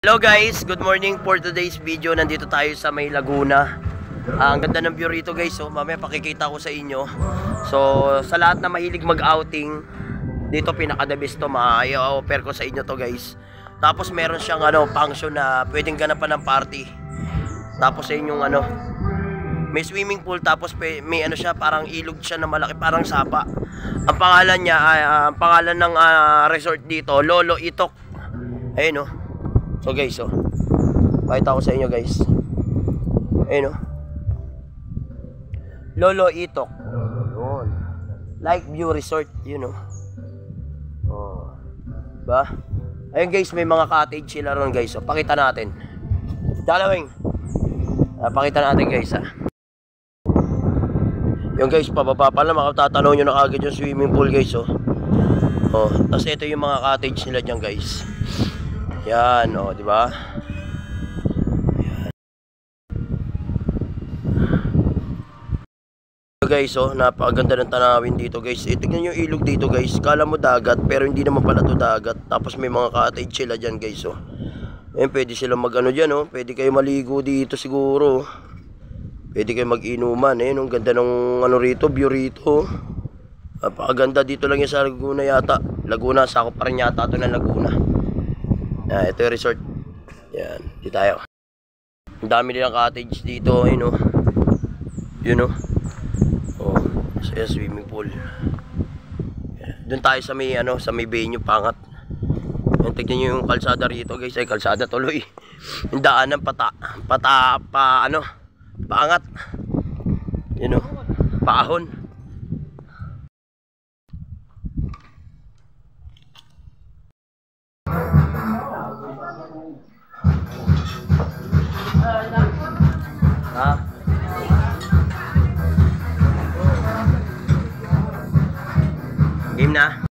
Hello guys, good morning for today's video. Nandito tayo sa may Laguna. Ang ganda ng view rito guys, so mamaya pakikita ko sa inyo. So sa lahat na mahilig mag-outing, dito pinaka-the best to, ma-i-offer ko sa inyo to guys. Tapos meron siyang function na pwedeng ganapan ng party. Tapos sa inyong may swimming pool, tapos may siya, parang ilog siya na malaki, parang sapa. Ang pangalan niya, ang pangalan ng resort dito, Lolo Itok. Ayun oh. So guys, pakita ko sa inyo guys. Ayun Lolo Itok. Yun. Like View Resort, ba? Ayun guys, may mga cottage sila ron guys. So pakita natin. Dalawing. Pakita natin guys Yung guys, pababa pa lang, makatatanong nyo na kagad yung swimming pool guys tapos ito yung mga cottage nila dyan guys. Yan, di ba? Yan. Guys, napakaganda ng tanawin dito guys. Tingnan yung ilog dito guys. Kala mo dagat, pero hindi naman pala to dagat. Tapos may mga cottage sila dyan guys, Ayun, pwede silang mag dyan, Pwede kayo maligo dito siguro. Pwede kayo mag-inuman, ang ganda ng rito, view rito. Napakaganda dito lang yung sa Laguna yata. Laguna, sakop pa rin yata ito ng Laguna. Ito yung resort. Yan, dito tayo. Ang dami nilang cottage dito, Saya swimming pool. Doon tayo sa may sa may venue pangat. Yan, tignan niyo yung kalsada rito, guys. Ay, kalsada tuloy. Yung daanan paangat. Paahon. Game na.